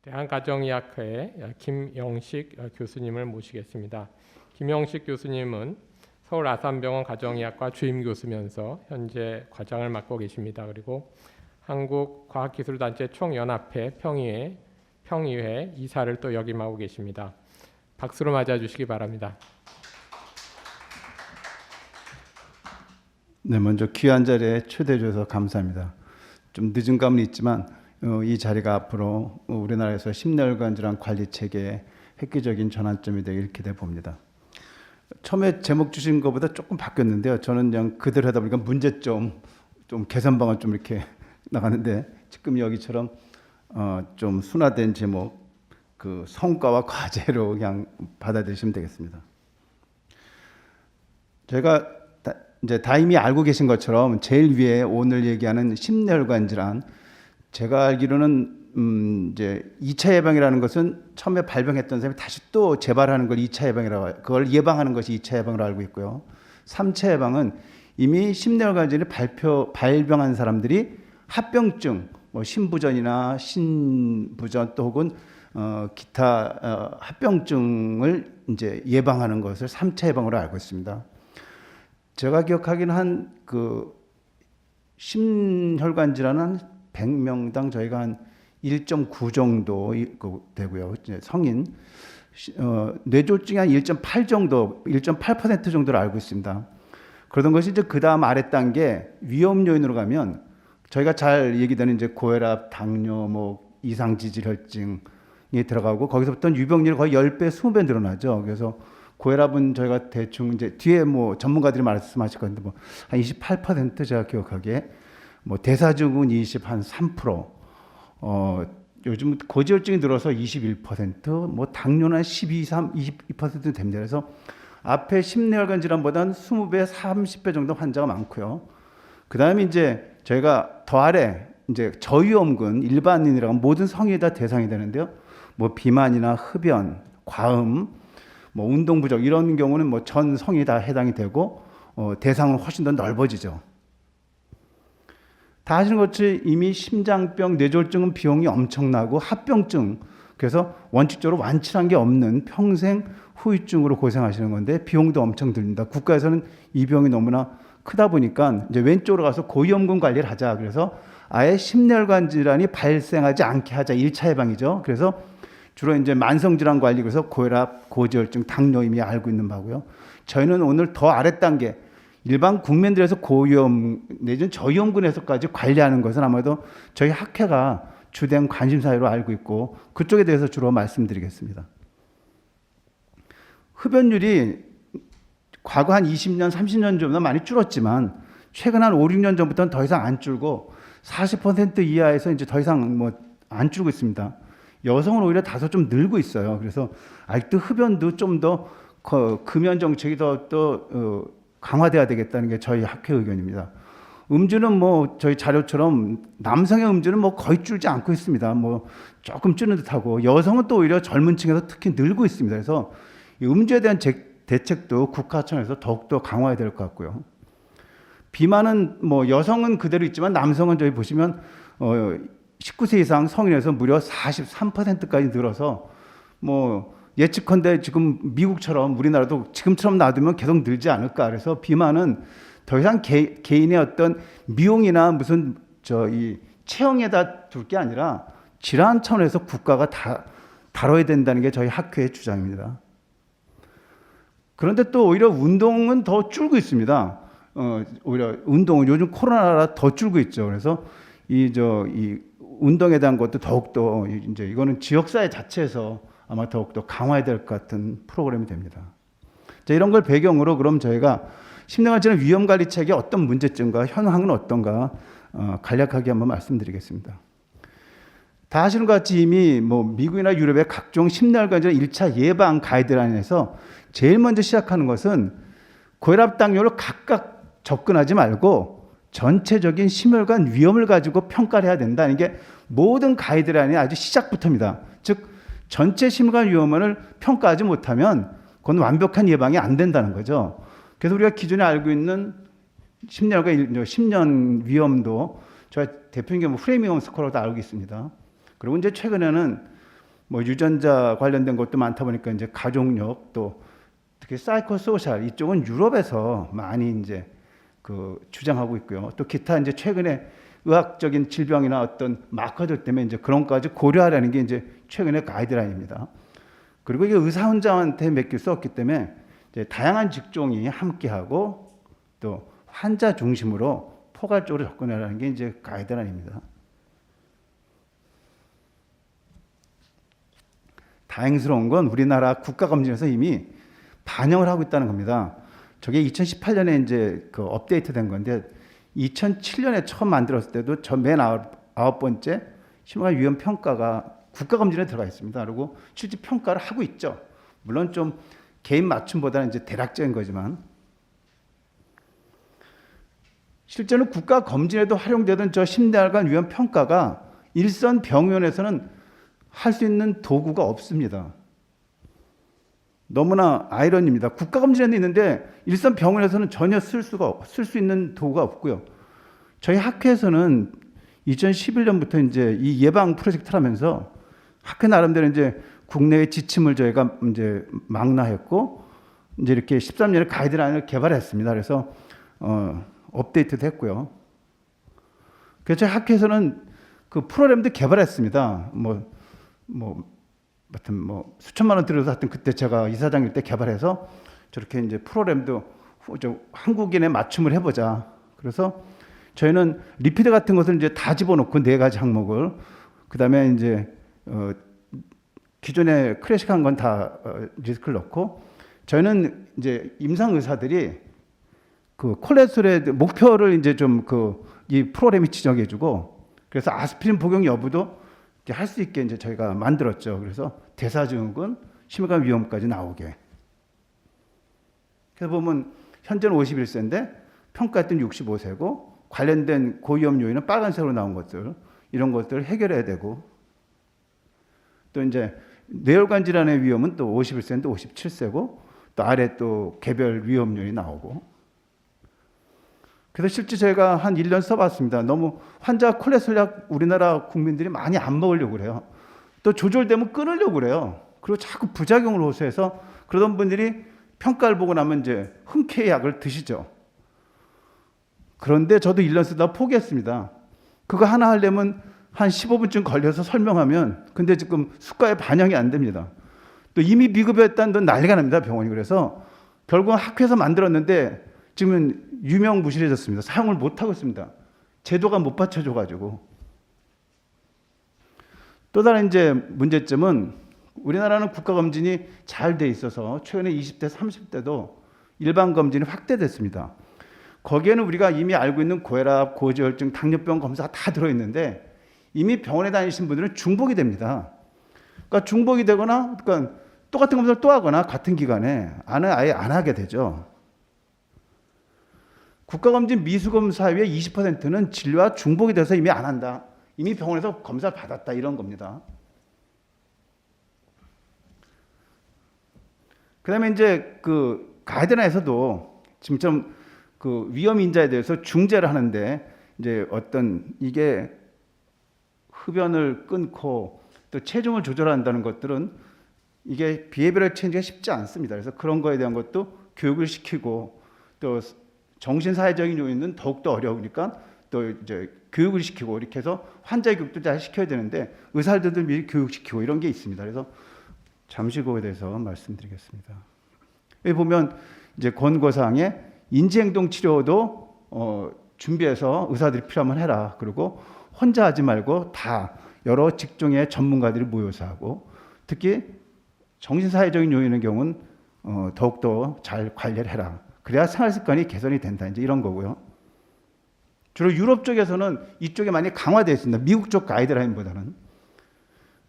대한가정의학회의 김영식 교수님을 모시겠습니다. 김영식 교수님은 서울 아산병원 가정의학과 주임 교수면서 현재 과장을 맡고 계십니다. 그리고 한국과학기술단체 총연합회 평의회 이사를 또 역임하고 계십니다. 박수로 맞아주시기 바랍니다. 네, 먼저 귀한 자리에 초대해 주셔서 감사합니다. 좀 늦은 감은 있지만 이 자리가 앞으로 우리나라에서 심혈관 질환 관리 체계의 획기적인 전환점이 되길 기대해 봅니다. 처음에 제목 주신 것보다 조금 바뀌었는데요. 저는 그냥 그대로 하다 보니까 문제점, 좀 개선 방안 좀 이렇게 나가는데 지금 여기처럼 좀 순화된 제목, 그 성과와 과제로 그냥 받아들이시면 되겠습니다. 제가 이제 다 이미 알고 계신 것처럼 제일 위에 오늘 얘기하는 심혈관 질환, 제가 알기로는 이제 2차 예방이라는 것은 처음에 발병했던 사람이 다시 또 재발하는 걸 2차 예방이라고, 그걸 예방하는 것이 2차 예방으로 알고 있고요. 3차 예방은 이미 심혈관 질환을 발병한 사람들이 합병증, 뭐 신부전이나 신부전 또 혹은 기타 합병증을 이제 예방하는 것을 3차 예방으로 알고 있습니다. 제가 기억하기는 한 그 심혈관 질환은 100명당 저희가 한 1.9 정도 되고요. 성인 뇌졸중이 한 1.8 정도, 1.8% 정도를 알고 있습니다. 그러던 것이 이제 그 다음 아래 단계 위험 요인으로 가면 저희가 잘 얘기되는 이제 고혈압, 당뇨, 뭐 이상 지질혈증이 들어가고 거기서부터는 유병률이 거의 10배, 20배 늘어나죠. 그래서 고혈압은 저희가 대충 이제 뒤에 뭐 전문가들이 말씀하실 건데 뭐 한 28% 제가 기억하기에 뭐 대사증후군 3%, 요즘 고지혈증이 늘어서 21%, 뭐 당뇨는 22% 됩니다. 그래서 앞에 심혈관 질환보다는 20배, 30배 정도 환자가 많고요. 그 다음에 이제 저희가 더 아래 이제 저위험군 일반인이라고 모든 성인이 다 대상이 되는데요. 뭐 비만이나 흡연, 과음, 뭐 운동 부족 이런 경우는 뭐 전 성이 다 해당이 되고 대상은 훨씬 더 넓어지죠. 다 아시는 것처럼 이미 심장병, 뇌졸중은 비용이 엄청나고 합병증, 그래서 원칙적으로 완치한 게 없는 평생 후유증으로 고생하시는 건데 비용도 엄청 듭니다. 국가에서는 이 비용이 너무나 크다 보니까 이제 왼쪽으로 가서 고위험군 관리를 하자. 그래서 아예 심혈관 질환이 발생하지 않게 하자. 1차 예방이죠. 그래서 주로 이제 만성질환 관리, 그래서 고혈압, 고지혈증, 당뇨 이미 알고 있는 바고요. 저희는 오늘 더 아래 단계, 일반 국민들에서 고위험 내지는 저위험군에서까지 관리하는 것은 아마도 저희 학회가 주된 관심사로 알고 있고 그쪽에 대해서 주로 말씀드리겠습니다. 흡연율이 과거 한 20년, 30년 전보다 많이 줄었지만 최근 한 5, 6년 전부터는 더 이상 안 줄고 40% 이하에서 이제 더 이상 뭐 안 줄고 있습니다. 여성은 오히려 다소 좀 늘고 있어요. 그래서 아직도 흡연도 좀 더 금연 정책이 더 강화돼야 되겠다는 게 저희 학회 의견입니다. 음주는 뭐 저희 자료처럼 남성의 음주는 뭐 거의 줄지 않고 있습니다. 뭐 조금 줄는 듯하고 여성은 또 오히려 젊은 층에서 특히 늘고 있습니다. 그래서 이 음주에 대한 대책도 국가 차원에서 더욱더 강화해야 될 것 같고요. 비만은 뭐 여성은 그대로 있지만 남성은 저희 보시면 19세 이상 성인에서 무려 43%까지 늘어서 뭐 예측컨대 지금 미국처럼 우리나라도 지금처럼 놔두면 계속 늘지 않을까. 그래서 비만은 더 이상 개인의 어떤 미용이나 무슨 이 체형에다 둘 게 아니라 질환 차원에서 국가가 다 다뤄야 된다는 게 저희 학회의 주장입니다. 그런데 또 오히려 운동은 더 줄고 있습니다. 오히려 운동은 요즘 코로나라 더 줄고 있죠. 그래서 이 운동에 대한 것도 더욱더 이제 이거는 지역사회 자체에서 아마 더욱더 강화해야 될 것 같은 프로그램이 됩니다. 자, 이런 걸 배경으로 그럼 저희가 심혈관 질환 위험 관리 체계 어떤 문제점과 현황은 어떤가 간략하게 한번 말씀드리겠습니다. 다 아시는 것 같이 이미 뭐 미국이나 유럽의 각종 심혈관 질환 1차 예방 가이드라인에서 제일 먼저 시작하는 것은 고혈압, 당뇨를 각각 접근하지 말고 전체적인 심혈관 위험을 가지고 평가를 해야 된다는 게 모든 가이드라인의 아주 시작부터입니다. 즉 전체 심혈관 위험을 평가하지 못하면 그건 완벽한 예방이 안 된다는 거죠. 그래서 우리가 기존에 알고 있는 심혈관 10년 위험도 저희 대표님 프레미엄 스코어로 다 알고 있습니다. 그리고 이제 최근에는 뭐 유전자 관련된 것도 많다 보니까 이제 가족력 또 특히 사이코소셜 이쪽은 유럽에서 많이 이제 그 주장하고 있고요. 또 기타 이제 최근에 의학적인 질병이나 어떤 마커들 때문에 이제 그런 것까지 고려하라는 게 이제 최근의 가이드라인입니다. 그리고 이게 의사 혼자한테 맡길 수 없기 때문에 이제 다양한 직종이 함께하고 또 환자 중심으로 포괄적으로 접근하라는 게 이제 가이드라인입니다. 다행스러운 건 우리나라 국가검진에서 이미 반영을 하고 있다는 겁니다. 저게 2018년에 이제 그 업데이트된 건데 2007년에 처음 만들었을 때도 저 맨 아홉 번째 심각한 위험 평가가 국가검진에 들어가 있습니다. 그리고 실제 평가를 하고 있죠. 물론 좀 개인 맞춤보다는 이제 대략적인 거지만 실제는 국가검진에도 활용되던 저 심리활관 위험 평가가 일선 병원에서는 할 수 있는 도구가 없습니다. 너무나 아이러니입니다. 국가검진에는 있는데 일선 병원에서는 전혀 쓸 수 있는 도구가 없고요. 저희 학회에서는 2011년부터 이제 이 예방 프로젝트를 하면서 학회 나름대로 이제 국내의 지침을 저희가 이제 망라했고 이제 이렇게 13년에 가이드라인을 개발했습니다. 그래서 업데이트도 했고요. 그래서 저희 학회에서는 그 프로그램도 개발했습니다. 하여튼 뭐 수천만 원 들여서 하여튼 그때 제가 이사장일 때 개발해서 저렇게 이제 프로그램도 한국인에 맞춤을 해보자. 그래서 저희는 리피드 같은 것을 이제 다 집어넣고 4가지 항목을 그다음에 이제 기존에 클래식한 건 다 리스크를 넣고 저희는 이제 임상 의사들이 그 콜레스테롤의 목표를 이제 좀 이 프로그램이 지정해주고 그래서 아스피린 복용 여부도 할 수 있게 이제 저희가 만들었죠. 그래서 대사증후군, 심각한 위험까지 나오게. 그래서 보면 현재는 51세인데 평가했던 65세고 관련된 고위험 요인은 빨간색으로 나온 것들 이런 것들을 해결해야 되고 또 이제 뇌혈관 질환의 위험은 또 51세인데 57세고 또 아래 또 개별 위험 요인이 나오고 그래서 실제 제가 한 1년 써봤습니다. 너무 환자 콜레스테롤 약 우리나라 국민들이 많이 안 먹으려고 그래요. 또 조절되면 끊으려고 그래요. 그리고 자꾸 부작용을 호소해서 그러던 분들이 평가를 보고 나면 이제 흔쾌히 약을 드시죠. 그런데 저도 1년 쓰다 포기했습니다. 그거 하나 하려면 한 15분쯤 걸려서 설명하면 근데 지금 수가에 반영이 안 됩니다. 또 이미 미급했다는 돈 난리가 납니다. 병원이. 그래서 결국 학회에서 만들었는데 지금은 유명무실해졌습니다. 사용을 못하고 있습니다. 제도가 못 받쳐줘가지고. 또 다른 이제 문제점은 우리나라는 국가검진이 잘 돼 있어서 최근에 20대, 30대도 일반검진이 확대됐습니다. 거기에는 우리가 이미 알고 있는 고혈압, 고지혈증, 당뇨병 검사가 다 들어있는데 이미 병원에 다니신 분들은 중복이 됩니다. 그러니까 중복이 되거나 그러니까 똑같은 검사를 또 하거나 같은 기간에 아예 안 하게 되죠. 국가검진 미수검사의 20%는 진료와 중복이 돼서 이미 안 한다. 이미 병원에서 검사를 받았다. 이런 겁니다. 그 다음에 이제 그 가이드라인에서도 지금 좀 그 위험 인자에 대해서 중재를 하는데 이제 어떤 이게 흡연을 끊고 또 체중을 조절한다는 것들은 이게 비헤비어럴 체인지가 쉽지 않습니다. 그래서 그런 거에 대한 것도 교육을 시키고 또 정신사회적인 요인은 더욱더 어려우니까 또 이제 교육을 시키고 이렇게 해서 환자 교육도 잘 시켜야 되는데 의사들도 미리 교육시키고 이런 게 있습니다. 그래서 잠시 그거에 대해서 말씀드리겠습니다. 여기 보면 이제 권고사항에 인지행동 치료도 준비해서 의사들이 필요하면 해라. 그리고 혼자 하지 말고 다 여러 직종의 전문가들이 모여서 하고 특히 정신사회적인 요인의 경우는 더욱더 잘 관리를 해라. 그래야 생활습관이 개선이 된다. 이제 이런 거고요. 주로 유럽 쪽에서는 이쪽에 많이 강화되어 있습니다. 미국 쪽 가이드라인보다는.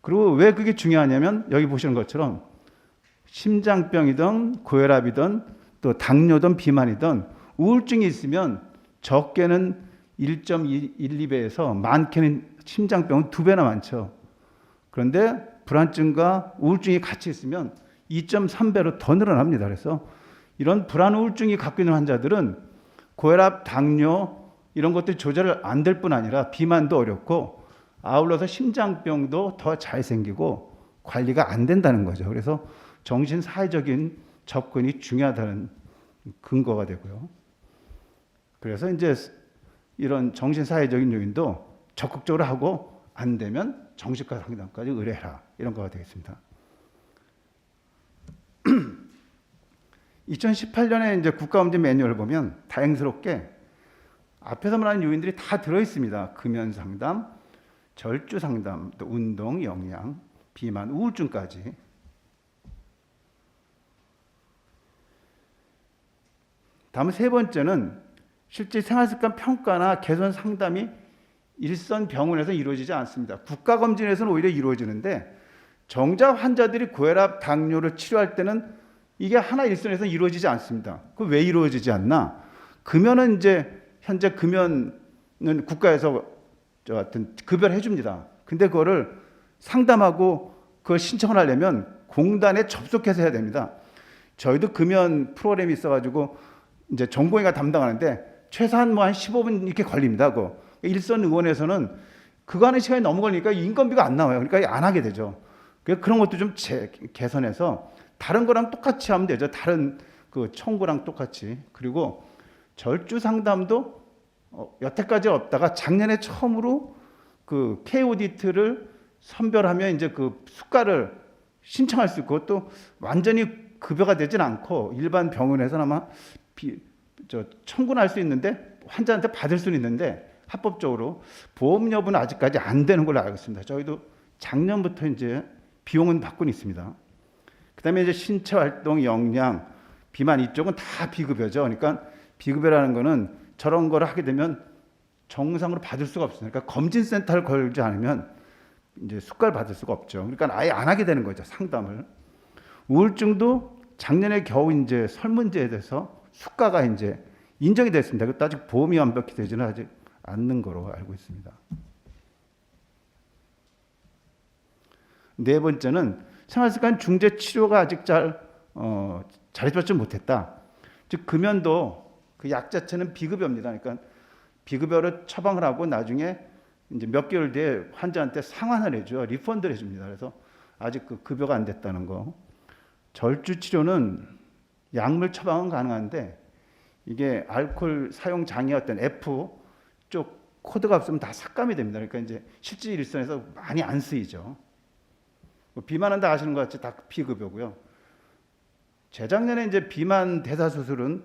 그리고 왜 그게 중요하냐면 여기 보시는 것처럼 심장병이든 고혈압이든 또 당뇨든 비만이든 우울증이 있으면 적게는 1.12배에서 많게는 심장병은 2배나 많죠. 그런데 불안증과 우울증이 같이 있으면 2.3배로 더 늘어납니다. 그래서 이런 불안 우울증이 갖고 있는 환자들은 고혈압, 당뇨 이런 것들이 조절 안 될 뿐 아니라 비만도 어렵고 아울러서 심장병도 더 잘 생기고 관리가 안 된다는 거죠. 그래서 정신사회적인 접근이 중요하다는 근거가 되고요. 그래서 이제 이런 정신사회적인 요인도 적극적으로 하고 안 되면 정신과 상담까지 의뢰해라, 이런 거가 되겠습니다. 2018년에 이제 국가검진 매뉴얼을 보면 다행스럽게 앞에서 말하는 요인들이 다 들어 있습니다. 금연 상담, 절주 상담, 또 운동, 영양, 비만, 우울증까지. 다음 세 번째는 실제 생활습관 평가나 개선 상담이 일선 병원에서 이루어지지 않습니다. 국가검진에서는 오히려 이루어지는데 정작 환자들이 고혈압, 당뇨를 치료할 때는 이게 하나 일선에서 이루어지지 않습니다. 그 왜 이루어지지 않나? 금연은 이제 현재 금연은 국가에서 하여튼 급여를 해줍니다. 근데 그거를 상담하고 그걸 신청을 하려면 공단에 접속해서 해야 됩니다. 저희도 금연 프로그램이 있어가지고 이제 전공의가 담당하는데 최소한 뭐 한 15분 이렇게 걸립니다. 그거. 일선 의원에서는 그거 하는 시간이 너무 걸리니까 인건비가 안 나와요. 그러니까 안 하게 되죠. 그런 것도 좀 개선해서 다른 거랑 똑같이 하면 되죠. 다른 그 청구랑 똑같이. 그리고 절주 상담도 여태까지 없다가 작년에 처음으로 그 K-오디트를 선별하면 이제 그 수가를 신청할 수 있고, 또 완전히 급여가 되진 않고 일반 병원에서는 아마 청구는 할 수 있는데 환자한테 받을 수는 있는데 합법적으로 보험 여부는 아직까지 안 되는 걸로 알고 있습니다. 저희도 작년부터 이제 비용은 받고는 있습니다. 그다음에 이제 신체 활동, 영양, 비만 이쪽은 다 비급여죠. 그러니까 비급여라는 거는 저런 거를 하게 되면 정상으로 받을 수가 없어요. 그러니까 검진센터를 걸지 않으면 이제 수가를 받을 수가 없죠. 그러니까 아예 안 하게 되는 거죠, 상담을. 우울증도 작년에 겨우 이제 설문제에 대해서 수가가 이제 인정이 됐습니다. 그것도 아직 보험이 완벽히 되지는 아직 않는 거로 알고 있습니다. 네 번째는 생활습관 중재 치료가 아직 잘해주지 못했다. 즉 금연도 그 약 자체는 비급여입니다. 그러니까 비급여를 처방을 하고 나중에 이제 몇 개월 뒤에 환자한테 상환을 해줘요. 리펀드를 해줍니다. 그래서 아직 그 급여가 안 됐다는 거. 절주 치료는 약물 처방은 가능한데 이게 알코올 사용 장애 어떤 F 쪽 코드가 없으면 다 삭감이 됩니다. 그러니까 이제 실제 일선에서 많이 안 쓰이죠. 비만은 다 아시는 것 같이 다 비급여고요. 재작년에 이제 비만 대사 수술은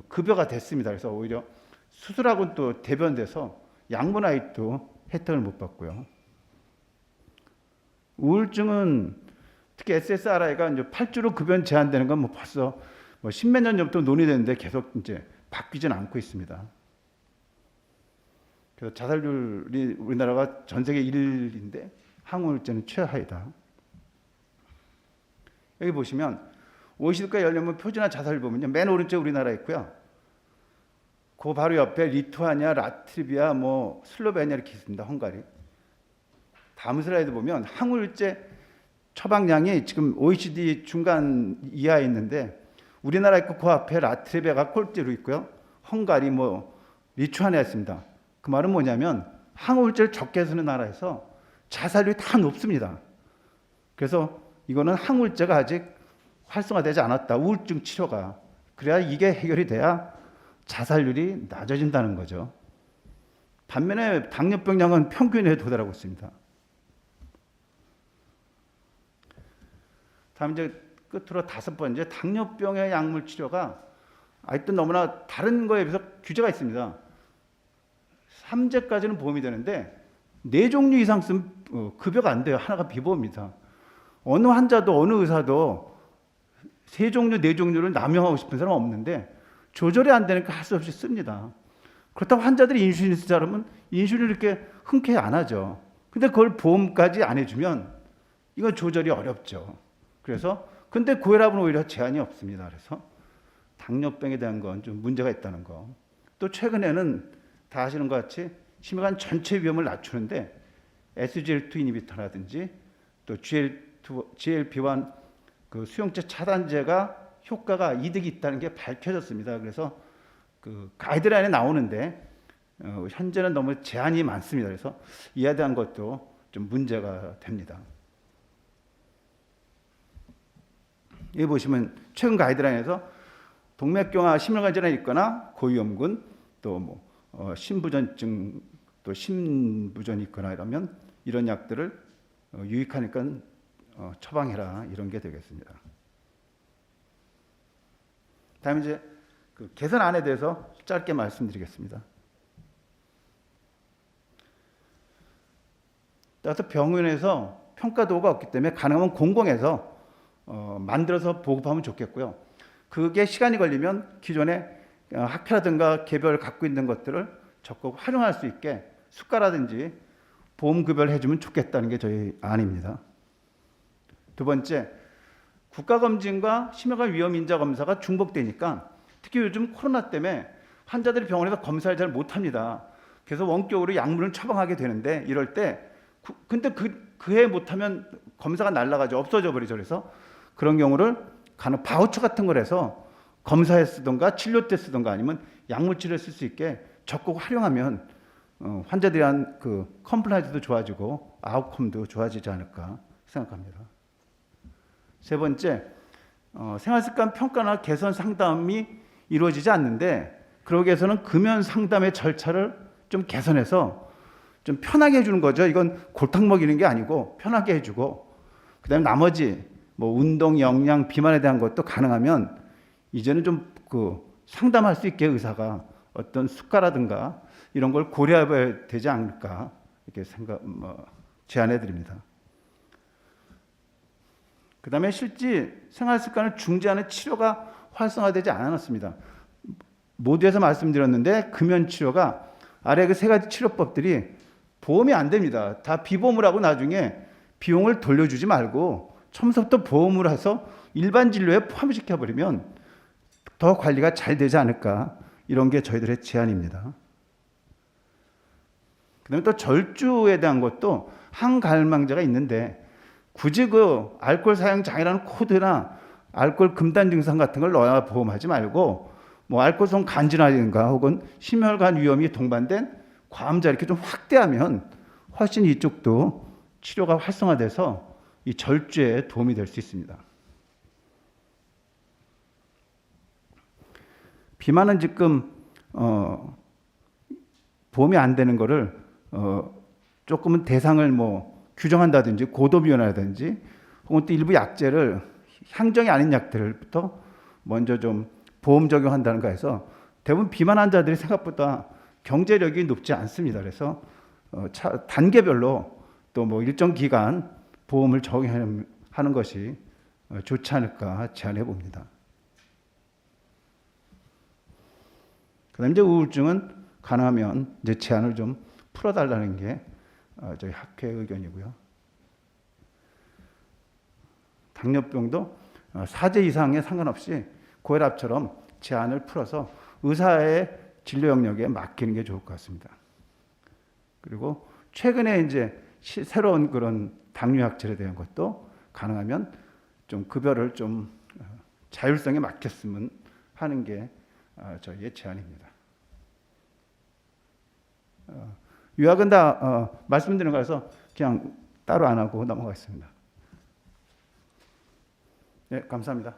급여가 됐습니다. 그래서 오히려 수술하고는 또 대변돼서 양분 아이도 혜택을 못 받고요. 우울증은 특히 SSRI가 이제 8주로 급여 제한되는 건 뭐 벌써 뭐 십몇 년 전부터 논의되는데 계속 이제 바뀌지는 않고 있습니다. 그래서 자살률이 우리나라가 전 세계 1위인데 항우울제는 최하이다. 여기 보시면 OECD가 열려면 표준화 자살률 보면요, 맨 오른쪽에 우리나라 있고요. 그 바로 옆에 리투아니아, 라트비아, 뭐 슬로베니아 이렇게 있습니다. 헝가리. 다음 슬라이드 보면 항우울제 처방량이 지금 OECD 중간 이하에 있는데 우리나라 있고 그 앞에 라트비아가 꼴찌로 있고요. 헝가리, 뭐 리투아니아 있습니다. 그 말은 뭐냐면 항우울제를 적게 쓰는 나라에서 자살률이 다 높습니다. 그래서 이거는 항우울제가 아직 활성화되지 않았다. 우울증 치료가. 그래야 이게 해결이 돼야 자살률이 낮아진다는 거죠. 반면에 당뇨병량은 평균에 도달하고 있습니다. 다음 이제 끝으로 다섯 번째, 당뇨병의 약물 치료가 아직도 너무나 다른 거에 비해서 규제가 있습니다. 3제까지는 보험이 되는데 4종류 이상 쓰면 급여가 안 돼요. 하나가 비보험입니다. 어느 환자도 어느 의사도 3종류, 4종류를 남용하고 싶은 사람은 없는데 조절이 안 되니까 할 수 없이 씁니다. 그렇다고 환자들이 인슐린 쓰자 그러면 인슐린을 이렇게 흔쾌히 안 하죠. 근데 그걸 보험까지 안 해주면 이건 조절이 어렵죠. 그래서 근데 고혈압은 오히려 제한이 없습니다. 그래서 당뇨병에 대한 건 좀 문제가 있다는 거. 또 최근에는 다 아시는 것 같이 심혈관 전체 위험을 낮추는데 SGLT2 이니비터라든지 또 GLP-1 그 수용체 차단제가 효과가 이득이 있다는 게 밝혀졌습니다. 그래서 그 가이드라인에 나오는데 현재는 너무 제한이 많습니다. 그래서 이에 대한 것도 좀 문제가 됩니다. 여기 보시면 최근 가이드라인에서 동맥경화 심혈관 질환이 있거나 고위험군 또 뭐 심부전증 또 심부전이 있거나 이러면 이런 약들을 유익하니까 처방해라 이런 게 되겠습니다. 다음에 이제 그 개선안에 대해서 짧게 말씀드리겠습니다. 따라서 병원에서 평가 도구가 없기 때문에 가능하면 공공에서 만들어서 보급하면 좋겠고요. 그게 시간이 걸리면 기존에 학회라든가 개별 갖고 있는 것들을 적극 활용할 수 있게 수가라든지 보험급여를 해주면 좋겠다는 게 저희 안입니다. 두 번째, 국가검진과 심혈관 위험 인자 검사가 중복되니까 특히 요즘 코로나 때문에 환자들이 병원에서 검사를 잘 못합니다. 그래서 원격으로 약물을 처방하게 되는데 이럴 때 근데 그해 못하면 검사가 날아가죠. 없어져 버리죠. 그래서 그런 경우를 간혹 바우처 같은 걸 해서 검사에 쓰던가 치료 때 쓰던가 아니면 약물 치료에 쓸 수 있게 적극 활용하면 환자들에 대한 그 컴플라이언스도 좋아지고 아웃컴도 좋아지지 않을까 생각합니다. 세 번째, 생활습관 평가나 개선 상담이 이루어지지 않는데 그러기 위해서는 금연 상담의 절차를 좀 개선해서 좀 편하게 해주는 거죠. 이건 골탕 먹이는 게 아니고 편하게 해주고 그다음에 나머지 뭐 운동, 영양, 비만에 대한 것도 가능하면 이제는 좀 그 상담할 수 있게 의사가 어떤 수가라든가 이런 걸 고려해봐야 되지 않을까 이렇게 제안해 드립니다. 그다음에 실제 생활 습관을 중지하는 치료가 활성화되지 않았습니다. 모두에서 말씀드렸는데 금연 치료가 아래 그 세 가지 치료법들이 보험이 안 됩니다. 다 비보험을 하고 나중에 비용을 돌려주지 말고 처음부터 보험을 해서 일반 진료에 포함시켜 버리면 더 관리가 잘 되지 않을까 이런 게 저희들의 제안입니다. 그다음에 또 절주에 대한 것도 항가혈망제가 있는데 굳이 그 알코올 사용 장애라는 코드나 알코올 금단 증상 같은 걸 넣어야 보험하지 말고 뭐 알코올성 간질환인가 혹은 심혈관 위험이 동반된 과음자 이렇게 좀 확대하면 훨씬 이쪽도 치료가 활성화돼서 이 절주에 도움이 될 수 있습니다. 비만은 지금 보험이 안 되는 거를 조금은 대상을 뭐 규정한다든지 고도비원이라든지 혹은 또 일부 약제를 향정이 아닌 약들부터 먼저 좀 보험 적용한다는가 해서 대부분 비만 환자들이 생각보다 경제력이 높지 않습니다. 그래서 단계별로 또 뭐 일정 기간 보험을 적용하는 것이 좋지 않을까 제안해 봅니다. 그다음 이제 우울증은 가능하면 이제 제한을 좀 풀어달라는 게 저희 학회 의견이고요. 당뇨병도 4제 이상에 상관없이 고혈압처럼 제한을 풀어서 의사의 진료 영역에 맡기는 게 좋을 것 같습니다. 그리고 최근에 이제 새로운 그런 당뇨 약제에 대한 것도 가능하면 좀 급여를 좀 자율성에 맡겼으면 하는 게 저희의 제안입니다. 요약은 다 말씀드린 거라서 그냥 따로 안 하고 넘어가겠습니다. 네, 감사합니다.